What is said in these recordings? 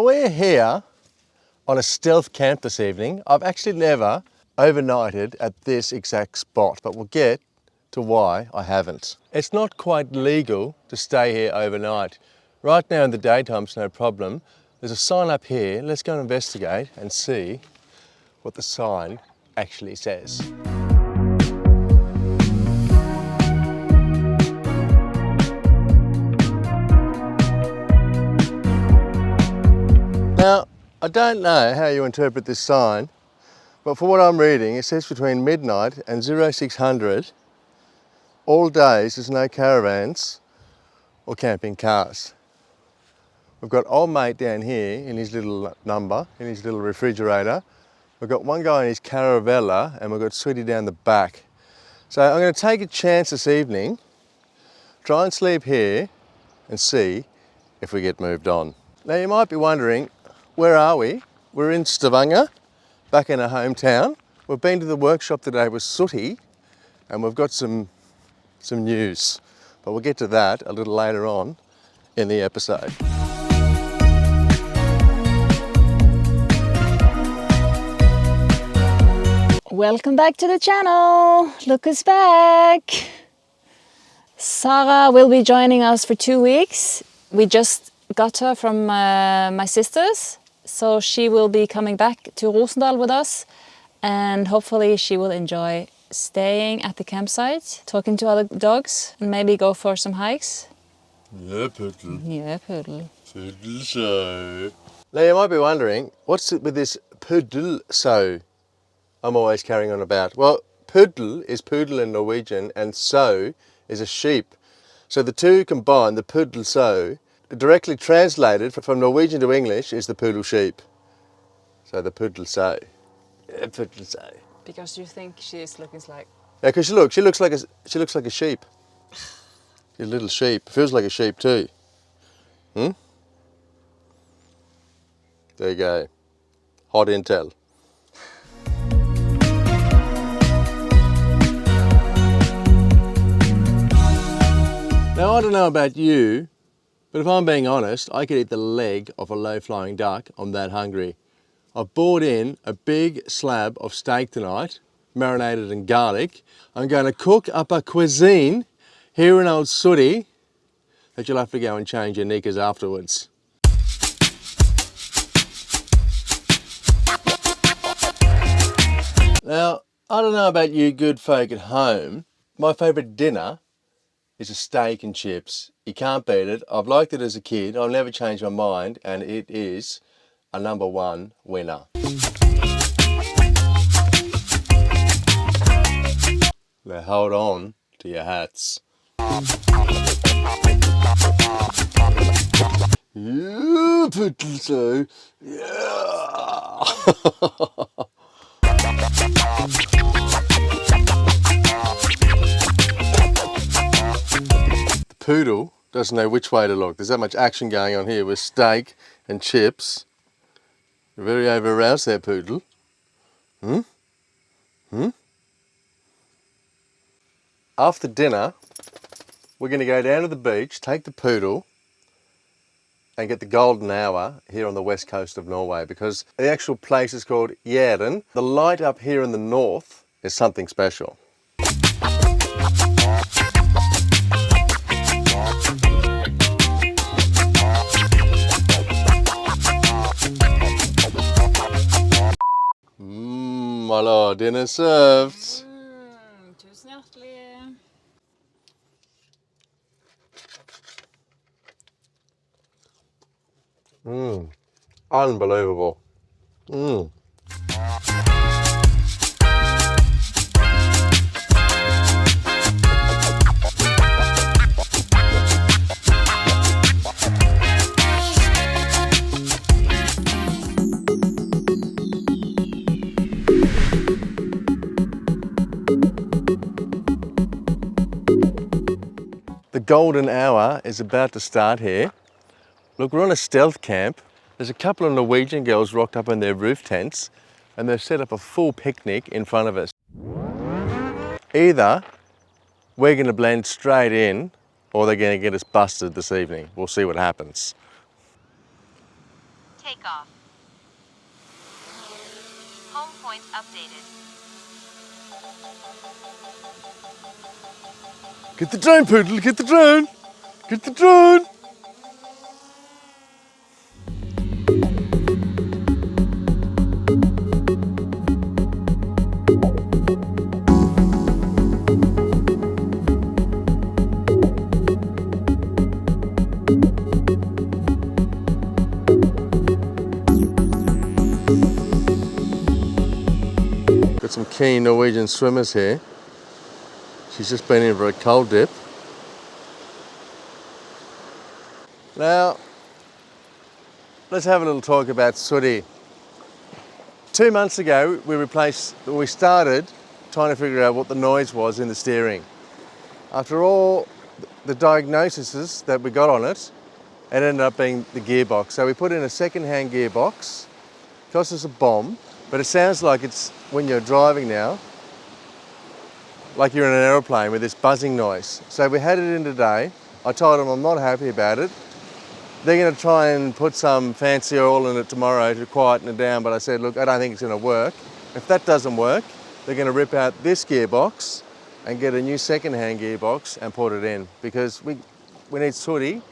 we're here on a stealth camp this evening. I've actually never overnighted at this exact spot, but we'll get to why I haven't. It's not quite legal to stay here overnight. Right now in the daytime it's no problem. There's a sign up here. Let's go and investigate and see what the sign actually says. Now, I don't know how you interpret this sign, but for what I'm reading, it says between midnight and 0600, all days there's no caravans or camping cars. We've got old mate down here in his little number, in his little refrigerator. We've got one guy in his caravella, and we've got Sweetie down the back. So I'm going to take a chance this evening, try and sleep here and see if we get moved on. Now you might be wondering, where are we? We're in Stavanger, back in our hometown. We've been to the workshop today with Sooty, and we've got some news. But we'll get to that a little later on in the episode. Welcome back to the channel. Look who's back. Sarah will be joining us for 2 weeks. We just got her from my sisters, so she will be coming back to Rosendal with us, and hopefully she will enjoy staying at the campsite, talking to other dogs, and maybe go for some hikes. Yeah, poodle. Yeah, poodle. Poodle so. Now you might be wondering, what's it with this poodle so I'm always carrying on about? Well, poodle is poodle in Norwegian, and so is a sheep. So the two combined, the poodle so, directly translated from Norwegian to English, is the poodle sheep. So the poodle so. Yeah, poodle so. Because you think she's looking like... Yeah, because she looks like a sheep. She's a little sheep. Feels like a sheep too. Hmm? There you go. Hot intel. Now, I don't know about you, but if I'm being honest, I could eat the leg of a low-flying duck. I'm that hungry. I've bought in a big slab of steak tonight, marinated in garlic. I'm going to cook up a cuisine here in old Sooty that you'll have to go and change your knickers afterwards. Now, I don't know about you good folk at home, my favourite dinner is a steak and chips. You can't beat it. I've liked it as a kid. I've never changed my mind, and it is a #1 winner. Now hold on to your hats. Yeah, poodle so. Yeah. Poodle doesn't know which way to look. There's that much action going on here with steak and chips. You're very over-aroused there, Poodle. Hmm? Hmm? After dinner, we're going to go down to the beach, take the Poodle, and get the golden hour here on the west coast of Norway, because the actual place is called Jæren. The light up here in the north is something special. My lord, dinner served. Tusen hjertelig. Unbelievable. The golden hour is about to start here. Look, we're on a stealth camp. There's a couple of Norwegian girls rocked up in their roof tents, and they've set up a full picnic in front of us. Either we're going to blend straight in, or they're going to get us busted this evening. We'll see what happens. takeoff. Home point updated. Get the drone, Poodle, get the drone! Get the drone! Got some keen Norwegian swimmers here. She's just been in for a cold dip. Now, let's have a little talk about sooty. 2 months ago, we started trying to figure out what the noise was in the steering. After all the diagnoses that we got on it, it ended up being the gearbox. So we put in a second-hand gearbox. Cost us a bomb, but it sounds like it's, when you're driving now, like you're in an aeroplane with this buzzing noise. So we had it in today. I told them I'm not happy about it. They're going to try and put some fancy oil in it tomorrow to quieten it down, but I said, look, I don't think it's going to work. If that doesn't work, they're going to rip out this gearbox and get a new second-hand gearbox and put it in, because we need sooty.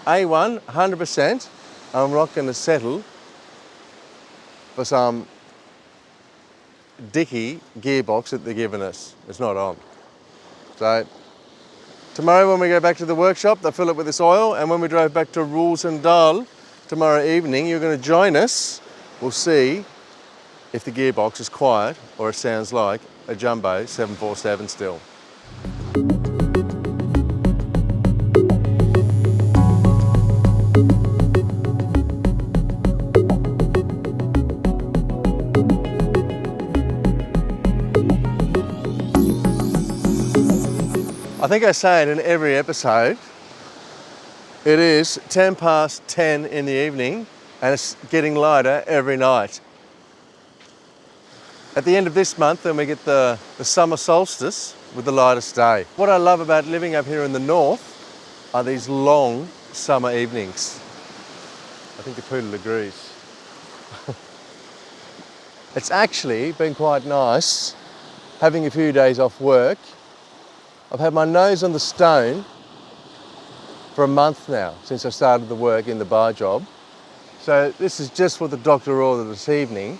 A1, 100%. I'm not going to settle for some dicky gearbox that they're giving us. It's not on. So tomorrow when we go back to the workshop, they'll fill it with this oil, and when we drove back to Rosendal tomorrow evening, you're going to join us. We'll see if the gearbox is quiet or it sounds like a jumbo 747 still. I think I say it in every episode. It is 10 past 10 in the evening and it's getting lighter every night. At the end of this month, then we get the summer solstice with the lightest day. What I love about living up here in the north are these long summer evenings. I think the poodle agrees. It's actually been quite nice having a few days off work. I've had my nose on the stone for a month now, since I started the work in the bar job. So this is just what the doctor ordered this evening,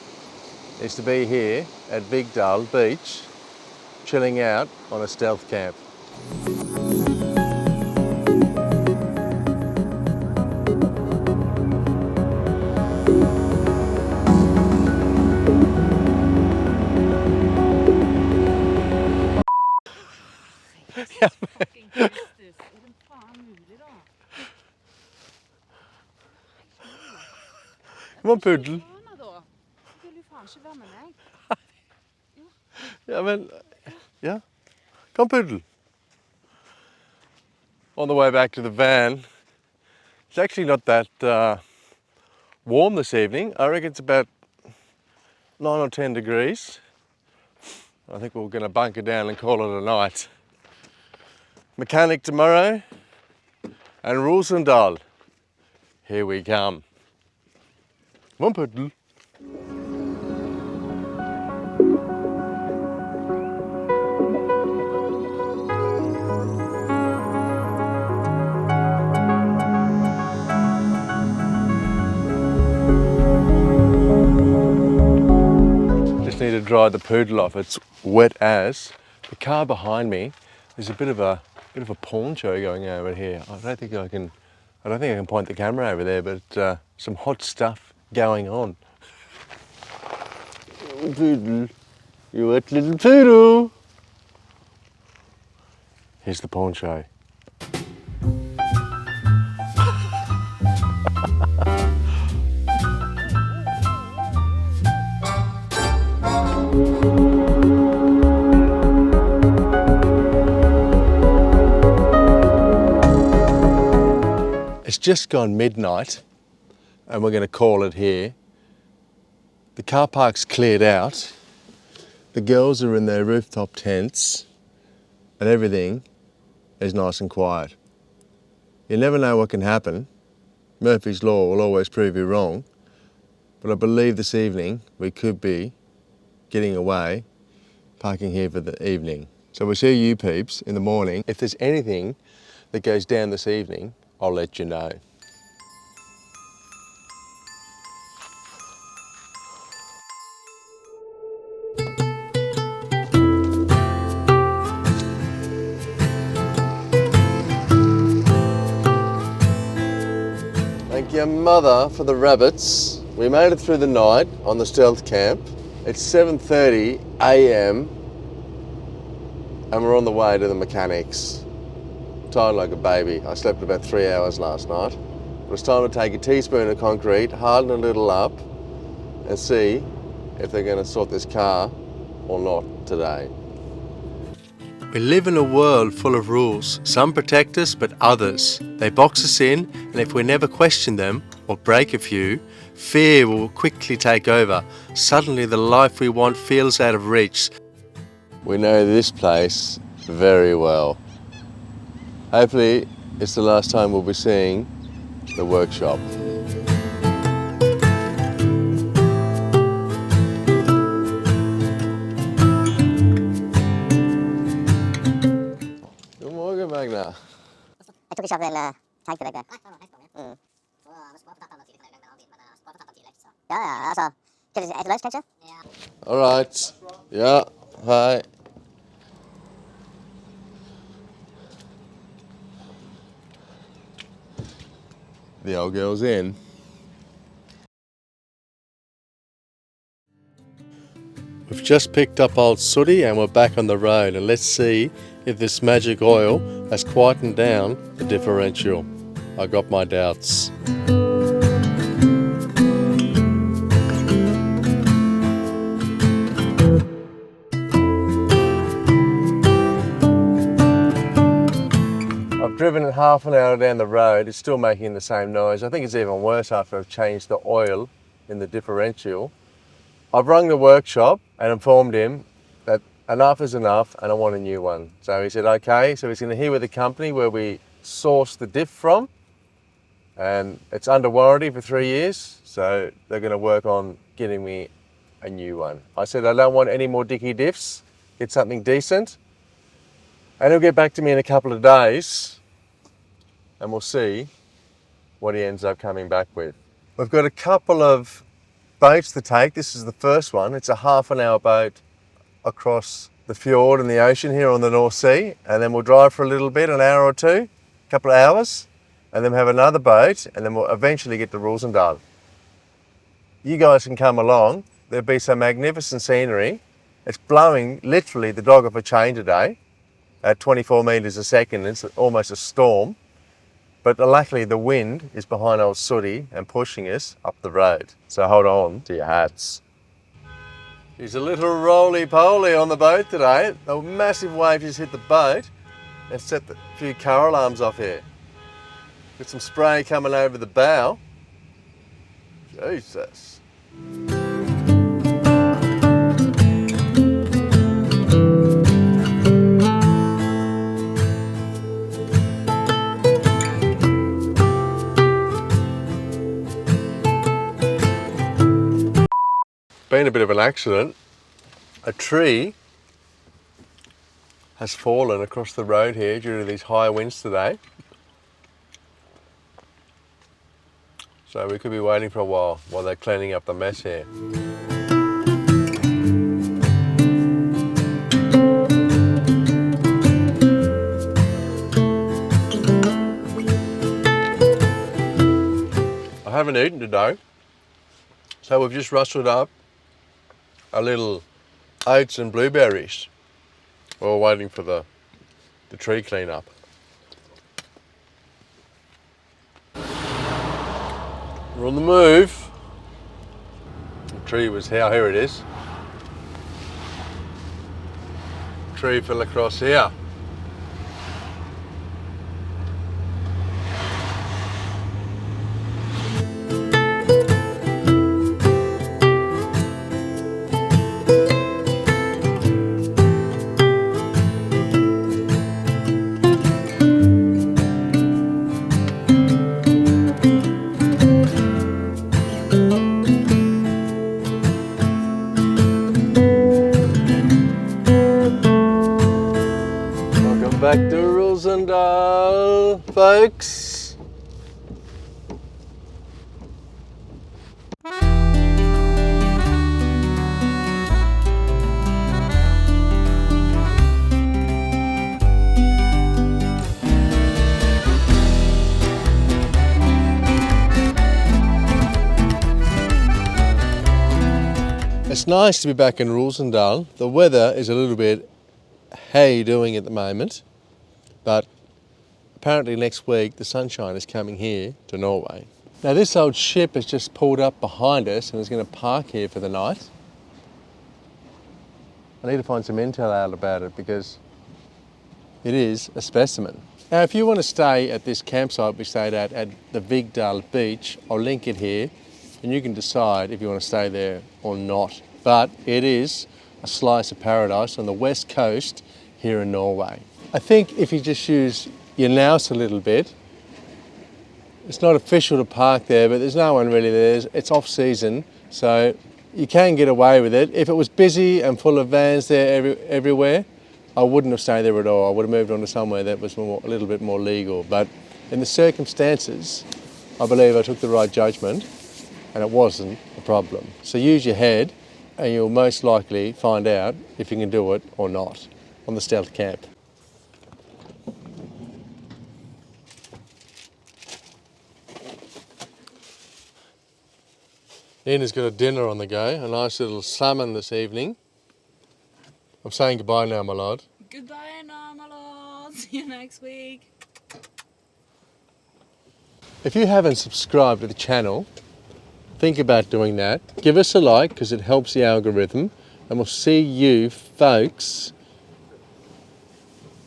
is to be here at Big Dull Beach, chilling out on a stealth camp. Come on, Poodle. Yeah. Come on, Poodle. On the way back to the van, it's actually not that warm this evening. I reckon it's about 9 or 10 degrees. I think we're going to bunker down and call it a night. Mechanic tomorrow and Rosendal. Here we come. Come on, Poodle. Just need to dry the poodle off. It's wet as. The car behind me, there's a bit of a porn show going on over here. I don't think I can point the camera over there, but some hot stuff going on. Little poodle, you wet little poodle. Here's the porn show. It's just gone midnight and we're going to call it here. The car park's cleared out. The girls are in their rooftop tents and everything is nice and quiet. You never know what can happen. Murphy's Law will always prove you wrong. But I believe this evening we could be getting away, parking here for the evening. So we'll see you peeps in the morning. If there's anything that goes down this evening, I'll let you know. Thank your mother for the rabbits. We made it through the night on the stealth camp. It's 7:30 a.m. and we're on the way to the mechanics. Tired like a baby. I slept about 3 hours last night. It was time to take a teaspoon of concrete, harden a little up and see if they're going to sort this car or not today. We live in a world full of rules. Some protect us, but others, they box us in, and if we never question them or break a few, fear will quickly take over. Suddenly the life we want feels out of reach. We know this place very well. Hopefully it's the last time we'll be seeing the workshop. God morgen, Magna. Jeg tok ikke av en tenke deg det. Ja, ja, altså. Skal vi etter lunsj, kanskje? All right. Yeah, hi. The old girl's in. We've just picked up old Sooty and we're back on the road, and let's see if this magic oil has quietened down the differential. I got my doubts. I've driven it half an hour down the road. It's still making the same noise. I think it's even worse after I've changed the oil in the differential. I've rung the workshop and informed him that enough is enough and I want a new one. So he said, okay. So he's going to hear with the company where we source the diff from, and it's under warranty for 3 years. So they're going to work on getting me a new one. I said, I don't want any more dicky diffs. Get something decent. And he'll get back to me in a couple of days and we'll see what he ends up coming back with. We've got a couple of boats to take. This is the first one. It's a half an hour boat across the fjord and the ocean here on the North Sea, and then we'll drive for a little bit, an hour or two, a couple of hours, and then have another boat, and then we'll eventually get to Rosendal. You guys can come along. There'll be some magnificent scenery. It's blowing literally the dog off a chain today at 24 metres a second. It's almost a storm. But luckily the wind is behind old Sooty and pushing us up the road. So hold on to your hats. There's a little roly-poly on the boat today. A massive wave just hit the boat and set a few car alarms off here. Got some spray coming over the bow. Jesus. Been a bit of an accident. A tree has fallen across the road here due to these high winds today. So we could be waiting for a while they're cleaning up the mess here. I haven't eaten today, so we've just rustled up a little oats and blueberries while we're waiting for the tree clean-up. We're on the move. The tree was here it is. Tree fell across here. back to Rosendal, folks. It's nice to be back in Rosendal. The weather is a little bit hay doing at the moment, but apparently next week the sunshine is coming here to Norway. Now this old ship has just pulled up behind us and is going to park here for the night. I need to find some intel out about it because it is a specimen. Now if you want to stay at this campsite we stayed at the Vigdal beach, I'll link it here and you can decide if you want to stay there or not. But it is a slice of paradise on the west coast here in Norway. I think if you just use your nous a little bit, it's not official to park there, but there's no one really there. It's off season, so you can get away with it. If it was busy and full of vans there everywhere, I wouldn't have stayed there at all. I would have moved on to somewhere that was a little bit more legal. But in the circumstances, I believe I took the right judgment and it wasn't a problem. So use your head and you'll most likely find out if you can do it or not on the Stealth Camp. Nina's got a dinner on the go, a nice little salmon this evening. I'm saying goodbye now, my lord. Goodbye now, my lord. See you next week. If you haven't subscribed to the channel, think about doing that. Give us a like because it helps the algorithm, and we'll see you folks.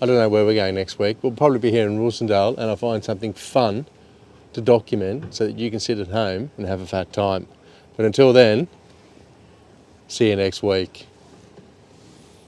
I don't know where we're going next week. We'll probably be here in Rosendal and I'll find something fun to document so that you can sit at home and have a fat time. But until then, see you next week.